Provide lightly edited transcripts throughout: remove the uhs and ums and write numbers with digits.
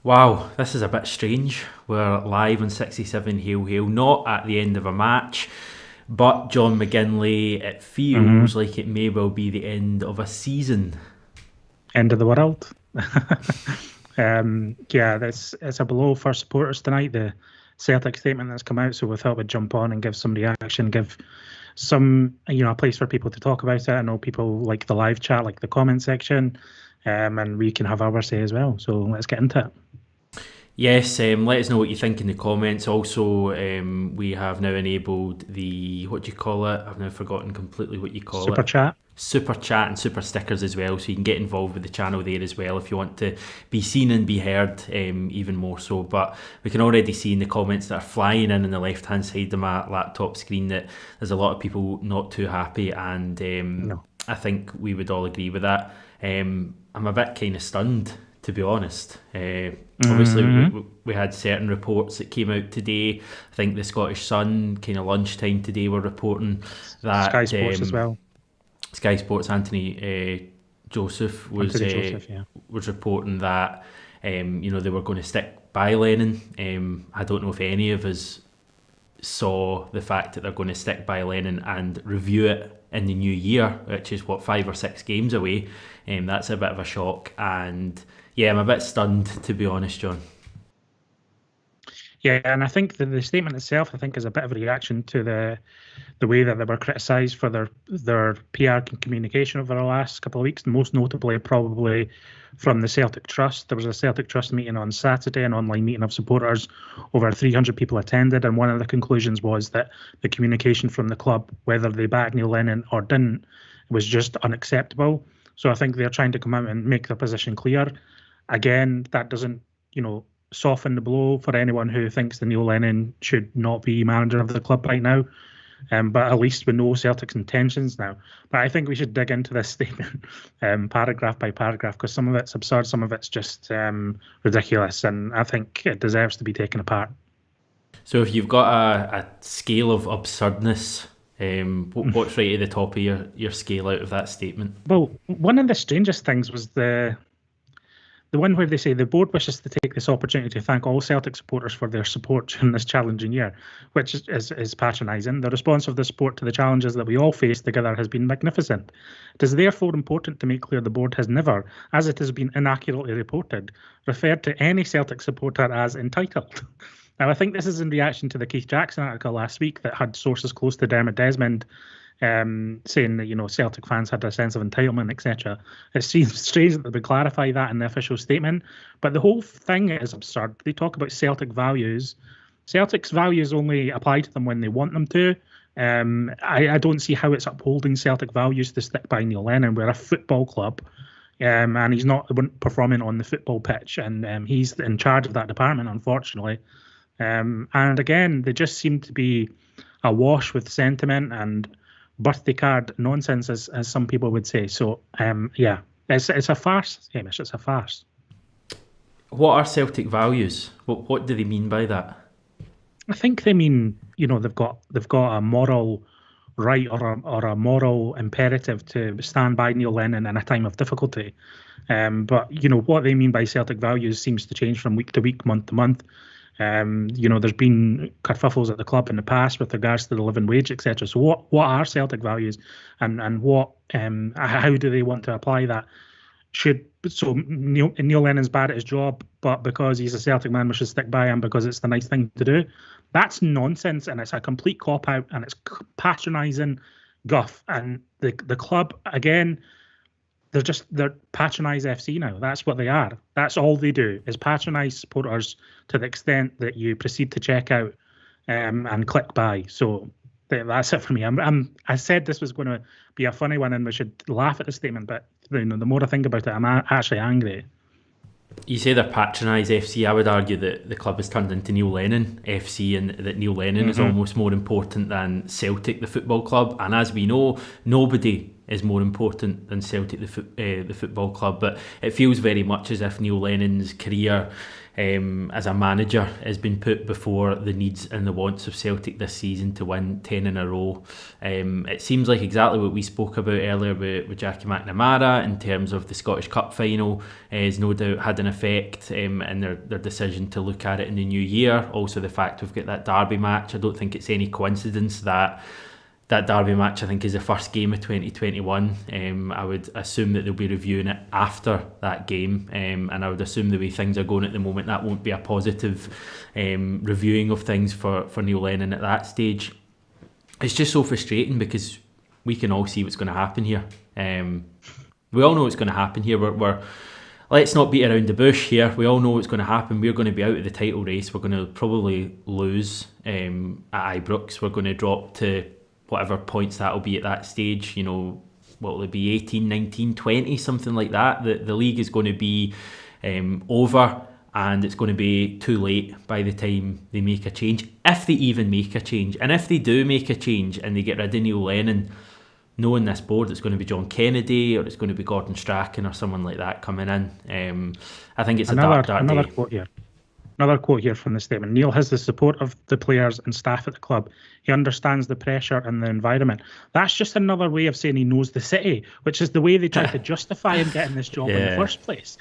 Wow, this is a bit strange. We're live on 67 Hail Hail, not at the end of a match, but John McGinley, it hmm feels like it may well be the end of a season. End of the world. Yeah, that's it's a blow for supporters tonight. The Celtic statement that's come out, so we thought we'd jump on and give some reaction, give some a place for people to talk about it. I know people like the live chat, like the comment section, and we can have our say as well. So let's get into it. Yes, let us know what you think in the comments. Also, we have now enabled the, what do you call it? I've now forgotten completely what you call Super it. chat. Super chat and super stickers as well, so you can get involved with the channel there as well if you want to be seen and be heard, even more so. But we can already see in the comments that are flying in on the left hand side of my laptop screen that there's a lot of people not too happy, and No. I think we would all agree with that. I'm a bit kind of stunned, to be honest. Obviously, hmm we had certain reports that came out today. I think the Scottish Sun, kind of lunchtime today, were reporting Sky that Sports as well. Sky Sports Anthony Joseph Anthony Joseph. Yeah. was reporting that they were going to stick by Lennon. I don't know if any of us saw the fact that they're going to stick by Lennon and review it in the new year, which is what, 5 or 6 games away. That's a bit of a shock, and yeah, I'm a bit stunned, to be honest, John. Yeah, and I think the statement itself, I think, is a bit of a reaction to the way that they were criticised for their PR communication over the last couple of weeks, most notably probably from the Celtic Trust. There was a Celtic Trust meeting on Saturday, an online meeting of supporters. Over 300 people attended, and one of the conclusions was that the communication from the club, whether they backed Neil Lennon or didn't, was just unacceptable. So I think they're trying to come out and make their position clear. Again, that doesn't, soften the blow for anyone who thinks that Neil Lennon should not be manager of the club right now. But at least we know Celtic's intentions now. But I think we should dig into this statement paragraph by paragraph, because some of it's absurd, some of it's just ridiculous, and I think it deserves to be taken apart. So if you've got a scale of absurdness, what's right at the top of your scale out of that statement? Well, one of the strangest things was the one where they say the board wishes to take this opportunity to thank all Celtic supporters for their support during this challenging year, which is patronising. The response of the sport to the challenges that we all face together has been magnificent. It is therefore important to make clear the board has never, as it has been inaccurately reported, referred to any Celtic supporter as entitled. Now, I think this is in reaction to the Keith Jackson article last week that had sources close to Dermot Desmond saying that Celtic fans had a sense of entitlement, etc. It seems strange that they would clarify that in the official statement, but the whole thing is absurd. They talk about Celtic values. Celtic's values only apply to them when they want them to. I don't see how it's upholding Celtic values to stick by Neil Lennon. We're a football club, and he's not performing on the football pitch, and he's in charge of that department, unfortunately. And again, they just seem to be awash with sentiment and birthday card nonsense, as some people would say. So, yeah, it's a farce, Hamish. It's a farce. What are Celtic values? What do they mean by that? I think they mean they've got a moral right or a moral imperative to stand by Neil Lennon in a time of difficulty. But what they mean by Celtic values seems to change from week to week, month to month. There's been kerfuffles at the club in the past with regards to the living wage, etc. So what are Celtic values, and what how do they want to apply that? Neil Lennon's bad at his job, but because he's a Celtic man, we should stick by him because it's the nice thing to do. That's nonsense, and it's a complete cop out, and it's patronising guff. And the club, again, they're patronise FC now. That's what they are. That's all they do is patronise supporters to the extent that you proceed to check out and click buy. So that's it for me. I said this was going to be a funny one and we should laugh at the statement, but the more I think about it, I'm actually angry. You say they're patronise FC. I would argue that the club has turned into Neil Lennon FC, and that Neil Lennon is almost more important than Celtic, the football club. And as we know, nobody is more important than Celtic, the football club. But it feels very much as if Neil Lennon's career as a manager has been put before the needs and the wants of Celtic this season to win 10 in a row. It seems like exactly what we spoke about earlier with Jackie McNamara in terms of the Scottish Cup final has no doubt had an effect in their decision to look at it in the new year. Also the fact we've got that derby match. I don't think it's any coincidence that derby match, I think, is the first game of 2021. I would assume that they'll be reviewing it after that game, and I would assume the way things are going at the moment, that won't be a positive reviewing of things for Neil Lennon at that stage. It's just so frustrating because we can all see what's going to happen here. We all know what's going to happen here. We're let's not beat around the bush here. We all know what's going to happen. We're going to be out of the title race. We're going to probably lose at Ibrox. We're going to drop to whatever points that'll be at that stage, what will it be, 18, 19, 20, something like that. The league is going to be over, and it's going to be too late by the time they make a change, if they even make a change. And if they do make a change and they get rid of Neil Lennon, knowing this board, it's going to be John Kennedy or it's going to be Gordon Strachan or someone like that coming in. I think it's another day. Quote here. Another quote here from the statement. Neil has the support of the players and staff at the club. He understands the pressure and the environment. That's just another way of saying he knows the city, which is the way they try to justify him getting this job in the first place.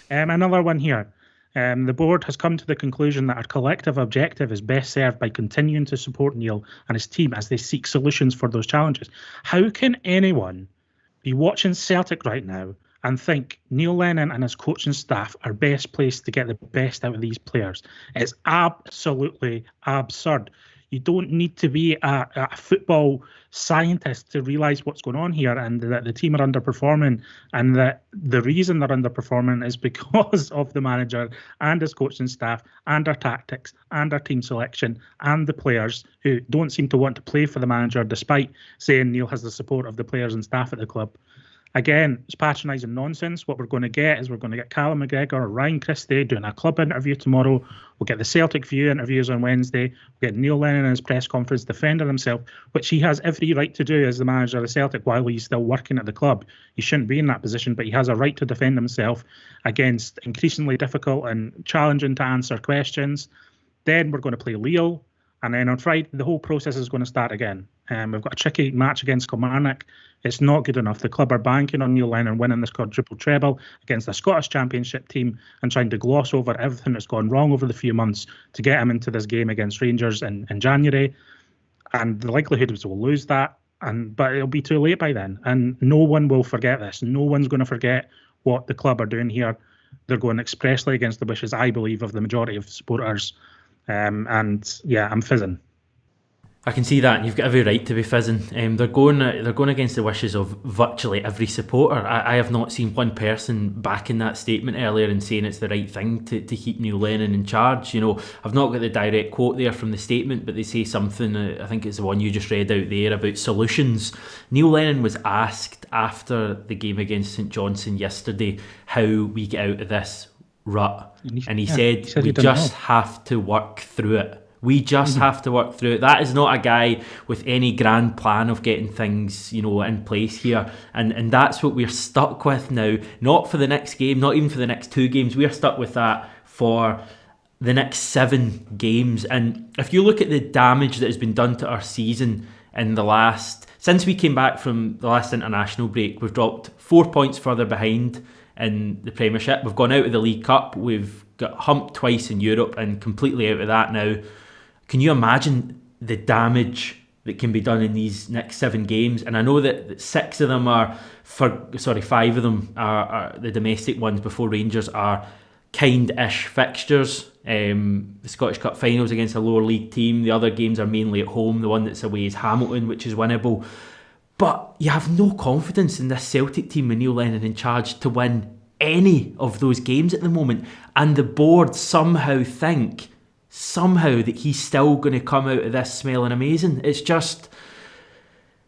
Another one here. The board has come to the conclusion that our collective objective is best served by continuing to support Neil and his team as they seek solutions for those challenges. How can anyone be watching Celtic right now and think Neil Lennon and his coaching staff are best placed to get the best out of these players? It's absolutely absurd. You don't need to be a football scientist to realise what's going on here, and that the team are underperforming, and that the reason they're underperforming is because of the manager and his coaching staff and our tactics and our team selection and the players who don't seem to want to play for the manager despite saying Neil has the support of the players and staff at the club. Again, it's patronising nonsense. What we're going to get is we're going to get Callum McGregor or Ryan Christie doing a club interview tomorrow. We'll get the Celtic View interviews on Wednesday. We'll get Neil Lennon in his press conference defending himself, which he has every right to do as the manager of Celtic while he's still working at the club. He shouldn't be in that position, but he has a right to defend himself against increasingly difficult and challenging to answer questions. Then we're going to play Lille. And then on Friday, the whole process is going to start again. We've got a tricky match against Kilmarnock. It's not good enough. The club are banking on Neil Lennon winning this quadruple treble against a Scottish Championship team and trying to gloss over everything that's gone wrong over the few months to get him into this game against Rangers in January. And the likelihood is we'll lose that, but it'll be too late by then. And no one will forget this. No one's going to forget what the club are doing here. They're going expressly against the wishes, I believe, of the majority of supporters. And yeah, I'm fizzing. I can see that, and you've got every right to be fizzing. They're going against the wishes of virtually every supporter. I have not seen one person backing that statement earlier and saying it's the right thing to keep Neil Lennon in charge. I've not got the direct quote there from the statement, but they say something, I think it's the one you just read out there, about solutions. Neil Lennon was asked after the game against St Johnstone yesterday how we get out of this rut, and he said we just have to work through it. We just have to work through it. That is not a guy with any grand plan of getting things, in place here. And that's what we're stuck with now. Not for the next game, not even for the next 2 games. We are stuck with that for the next 7 games. And if you look at the damage that has been done to our season since we came back from the last international break, we've dropped 4 points further behind in the Premiership. We've gone out of the League Cup. We've got humped twice in Europe and completely out of that now. Can you imagine the damage that can be done in these next 7 games? And I know that 5 of them are the domestic ones before Rangers are kind-ish fixtures. The Scottish Cup finals against a lower league team. The other games are mainly at home. The one that's away is Hamilton, which is winnable. But you have no confidence in this Celtic team with Neil Lennon in charge to win any of those games at the moment. And the board somehow think that he's still going to come out of this smelling amazing. It's just,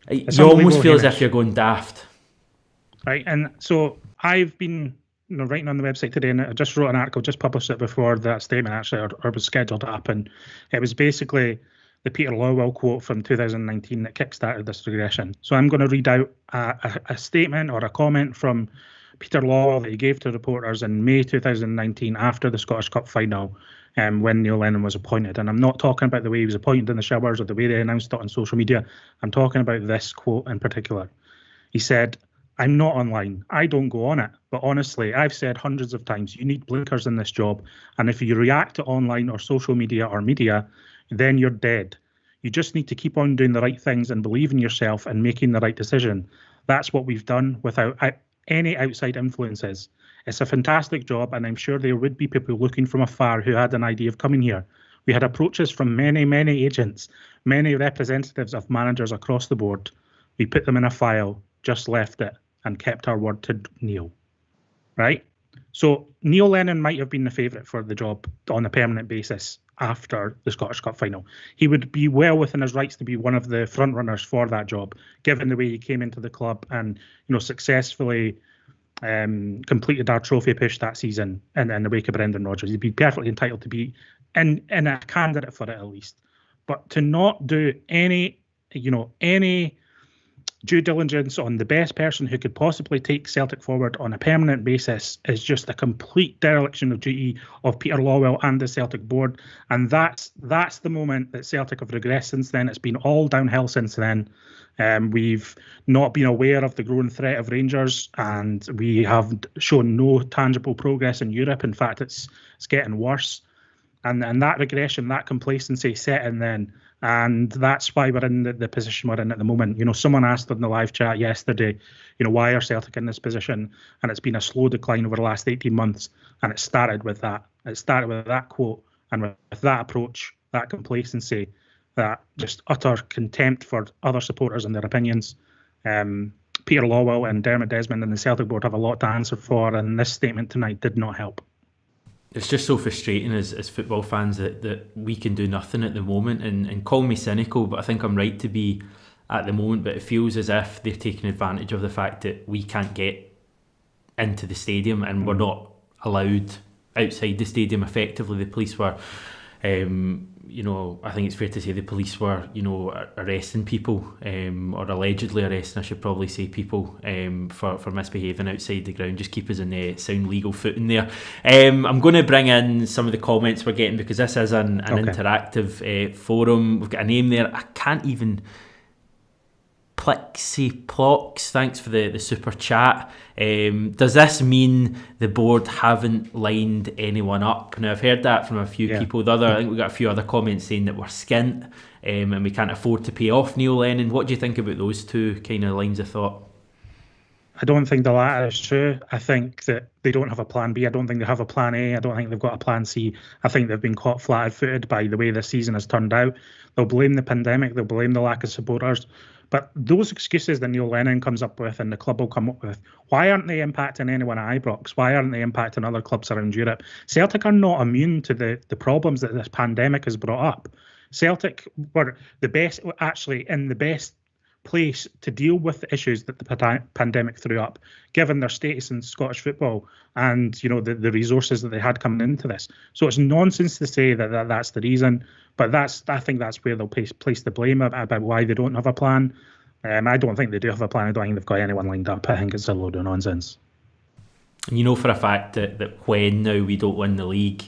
you almost feel as if you're going daft. Right, and so I've been writing on the website today, and I just wrote an article, just published it before that statement actually, or was scheduled up, and it was basically the Peter Lawwell quote from 2019 that kickstarted this regression. So I'm going to read out a statement or a comment from Peter Lawwell that he gave to reporters in May 2019 after the Scottish Cup final, when Neil Lennon was appointed. And I'm not talking about the way he was appointed in the showers or the way they announced it on social media. I'm talking about this quote in particular. He said, "I'm not online. I don't go on it. But honestly, I've said hundreds of times, you need blinkers in this job. And if you react to online or social media or media, then you're dead. You just need to keep on doing the right things and believe in yourself and making the right decision. That's what we've done without any outside influences. It's a fantastic job, and I'm sure there would be people looking from afar who had an idea of coming here. We had approaches from many, many agents, many representatives of managers across the board. We put them in a file, just left it, and kept our word to Neil." Right? So Neil Lennon might have been the favourite for the job on a permanent basis after the Scottish Cup final. He would be well within his rights to be one of the front runners for that job, given the way he came into the club and successfully completed our trophy push that season in the wake of Brendan Rodgers. He'd be perfectly entitled to be in a candidate for it at least. But to not do any due diligence on the best person who could possibly take Celtic forward on a permanent basis is just a complete dereliction of duty of Peter Lawwell and the Celtic board. And that's the moment that Celtic have regressed since then. It's been all downhill since then. We've not been aware of the growing threat of Rangers, and we have shown no tangible progress in Europe. In fact, it's getting worse. And that regression, that complacency set in then. And that's why we're in the position we're in at the moment. Someone asked in the live chat yesterday, why are Celtic in this position? And it's been a slow decline over the last 18 months. And it started with that. It started with that quote and with that approach, that complacency, that just utter contempt for other supporters and their opinions. Peter Lawwell and Dermot Desmond and the Celtic board have a lot to answer for, and this statement tonight did not help. It's just so frustrating as football fans that we can do nothing at the moment, and call me cynical, but I think I'm right to be at the moment. But it feels as if they're taking advantage of the fact that we can't get into the stadium and we're not allowed outside the stadium effectively. The police were I think it's fair to say the police were, arresting people, or allegedly arresting, I should probably say, people for misbehaving outside the ground. Just keep us in the sound legal footing there. I'm going to bring in some of the comments we're getting, because this is an interactive forum. We've got a name there. I can't even... Plexiplox, thanks for the super chat. Does this mean the board haven't lined anyone up? Now, I've heard that from a few people. I think we got a few other comments saying that we're skint, and we can't afford to pay off Neil Lennon. What do you think about those two kind of lines of thought? I don't think the latter is true. I think that they don't have a plan B. I don't think they have a plan A. I don't think they've got a plan C. I think they've been caught flat-footed by the way this season has turned out. They'll blame the pandemic. They'll blame the lack of supporters. But those excuses that Neil Lennon comes up with and the club will come up with, why aren't they impacting anyone at Ibrox? Why aren't they impacting other clubs around Europe? Celtic are not immune to the problems that this pandemic has brought up. Celtic were the best place to deal with the issues that the pandemic threw up, given their status in Scottish football and the resources that they had coming into this. So it's nonsense to say that that's the reason, but I think that's where they'll place the blame about why they don't have a plan. I don't think they do have a plan. I don't think they've got anyone lined up. I think it's a load of nonsense. And for a fact that when now we don't win the league,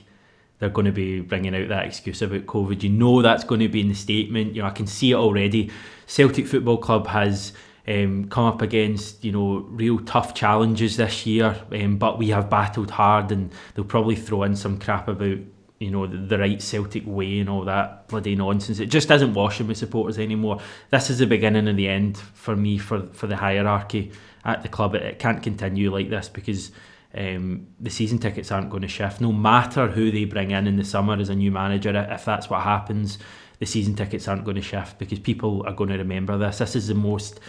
they're going to be bringing out that excuse about COVID. That's going to be in the statement. I can see it already. Celtic Football Club has come up against real tough challenges this year, but we have battled hard, and they'll probably throw in some crap about the right Celtic way and all that bloody nonsense. It just isn't washing with supporters anymore. This is the beginning and the end for me for the hierarchy at the club. It can't continue like this, because the season tickets aren't going to shift. No matter who they bring in the summer as a new manager, if that's what happens, the season tickets aren't going to shift, because people are going to remember this. This is the most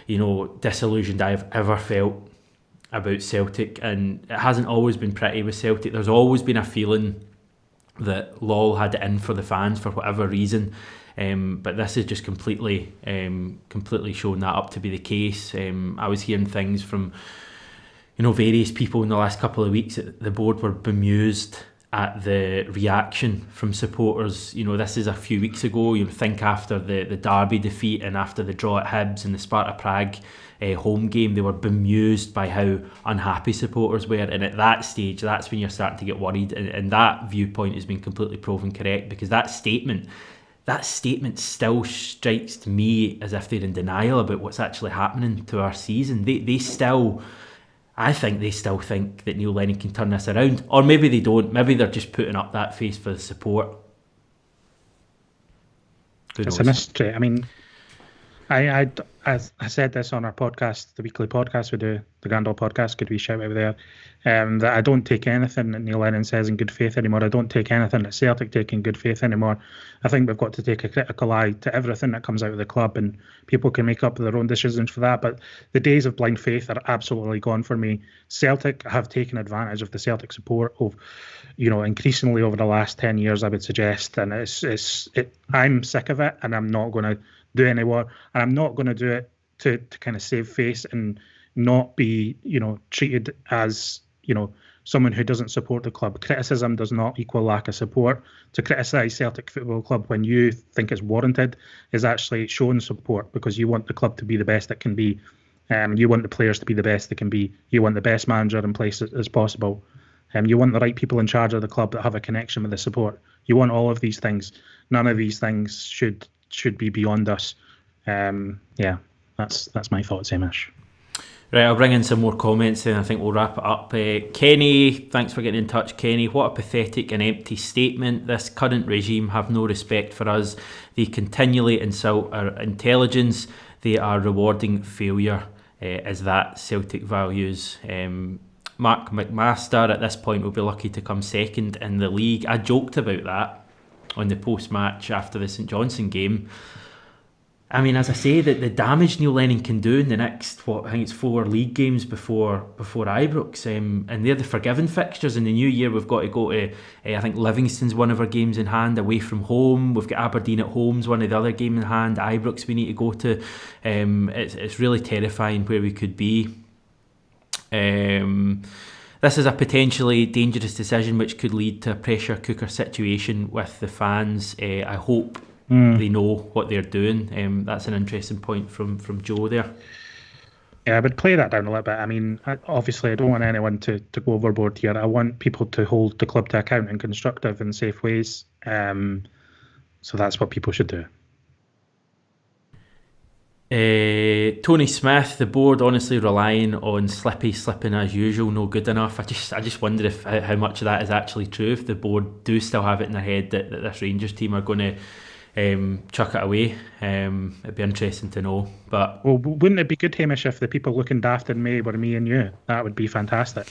disillusioned I've ever felt about Celtic, and it hasn't always been pretty with Celtic. There's always been a feeling that Lol had it in for the fans for whatever reason, but this has just completely shown that up to be the case. I was hearing things from various people in the last couple of weeks that the board were bemused at the reaction from supporters. You know, this is a few weeks ago. You think after the Derby defeat and after the draw at Hibs and the Sparta Prague home game, they were bemused by how unhappy supporters were. And at that stage, that's when you're starting to get worried. And that viewpoint has been completely proven correct, because that statement still strikes to me as if they're in denial about what's actually happening to our season. I think they still think that Neil Lennon can turn this around. Or maybe they don't. Maybe they're just putting up that face for the support. It's a mystery. I mean, I said this on our podcast, the weekly podcast we do, the Grandall podcast, good wee shout out there, that I don't take anything that Neil Lennon says in good faith anymore. I don't take anything that Celtic take in good faith anymore. I think we've got to take a critical eye to everything that comes out of the club, and people can make up their own decisions for that. But the days of blind faith are absolutely gone for me. Celtic have taken advantage of the Celtic support of, increasingly over the last 10 years, I would suggest, and I'm sick of it, and I'm not going to do anymore, and I'm not going to do it to kind of save face and not be treated as someone who doesn't support the club. Criticism does not equal lack of support. To criticise Celtic Football Club when you think it's warranted is actually showing support, because you want the club to be the best it can be. You want the players to be the best they can be. You want the best manager in place as possible. You want the right people in charge of the club that have a connection with the support. You want all of these things. None of these things should be beyond us. That's my thoughts, Hamish. Right, I'll bring in some more comments and I think we'll wrap it up. Kenny, thanks for getting in touch, Kenny. What a pathetic and empty statement. This current regime have no respect for us. They continually insult our intelligence. They are rewarding failure. Is that Celtic values? Mark McMaster at this point will be lucky to come second in the league. I joked about that on the post-match after the St Johnstone game. I mean, as I say, the damage Neil Lennon can do in the next, I think it's 4 league games before Ibrox, and they're the forgiven fixtures. In the new year, we've got to go to, I think Livingston's one of our games in hand, away from home. We've got Aberdeen at home's one of the other games in hand. Ibrox we need to go to. It's really terrifying where we could be. This is a potentially dangerous decision which could lead to a pressure cooker situation with the fans. I hope they know what they're doing. That's an interesting point from Joe there. Yeah, I would play that down a little bit. I mean, obviously, I don't want anyone to go overboard here. I want people to hold the club to account in constructive and safe ways. So that's what people should do. Tony Smith, the board honestly relying on slipping as usual, no good enough. I just wonder if how much of that is actually true, if the board do still have it in their head that this Rangers team are going to chuck it away. It'd be interesting to know. But wouldn't it be good, Hamish, if the people looking daft in May were me and you? That would be fantastic.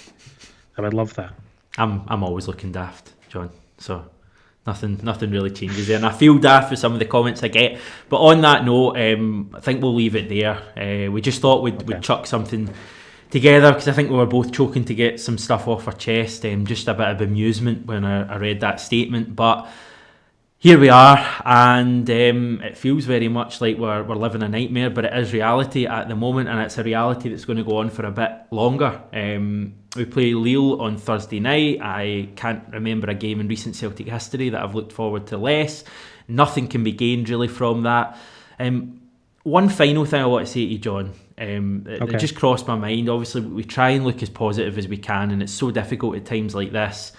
I would love that. I'm always looking daft, John, so nothing really changes there, and I feel daft with some of the comments I get. But on that note, I think we'll leave it there. We just thought we'd chuck something together, because I think we were both choking to get some stuff off our chest. Just a bit of amusement when I read that statement, but here we are, and it feels very much like we're living a nightmare, but it is reality at the moment, and it's a reality that's going to go on for a bit longer. We play Lille on Thursday night. I can't remember a game in recent Celtic history that I've looked forward to less. Nothing can be gained really from that. One final thing I want to say to you, John, it just crossed my mind. Obviously, we try and look as positive as we can, and it's so difficult at times like this.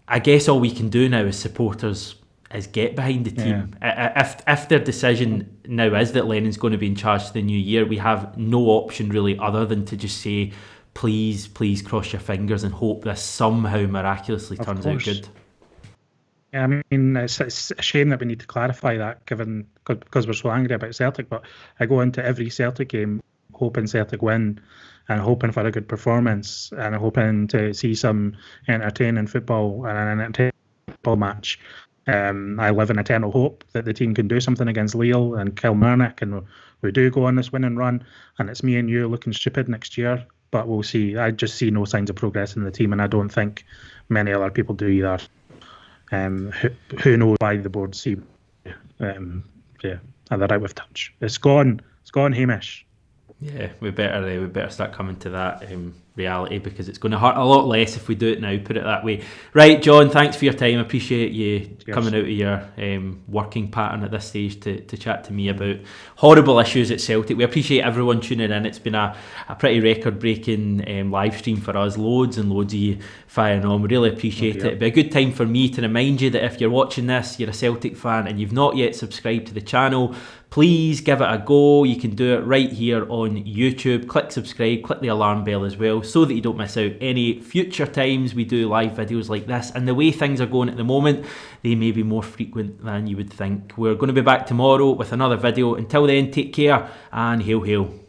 I guess all we can do now as supporters is get behind the team. If their decision now is that Lennon's going to be in charge to the new year, we have no option really other than to just say, please cross your fingers and hope this somehow miraculously turns out good. Yeah, I mean, it's a shame that we need to clarify that, given because we're so angry about Celtic, but I go into every Celtic game hoping Celtic win and hoping for a good performance and hoping to see some entertaining football and an entertaining football match. I live in eternal hope that the team can do something against Lille and Kilmarnock, and we do go on this winning run, and it's me and you looking stupid next year, but we'll see. I just see no signs of progress in the team, and I don't think many other people do either. Who knows why the board see? They're out of touch. It's gone, Hamish. Yeah, we better start coming to that reality, because it's going to hurt a lot less if we do it now, put it that way. Right, John, thanks for your time. I appreciate you coming out of your working pattern at this stage to chat to me about horrible issues at Celtic. We appreciate everyone tuning in. It's been a pretty record-breaking live stream for us. Loads and loads of you firing on. We really appreciate it. It'd be a good time for me to remind you that if you're watching this, you're a Celtic fan and you've not yet subscribed to the channel, please give it a go. You can do it right here on YouTube. Click subscribe, click the alarm bell as well, so that you don't miss out any future times we do live videos like this. And the way things are going at the moment, they may be more frequent than you would think. We're going to be back tomorrow with another video. Until then, take care and hail hail.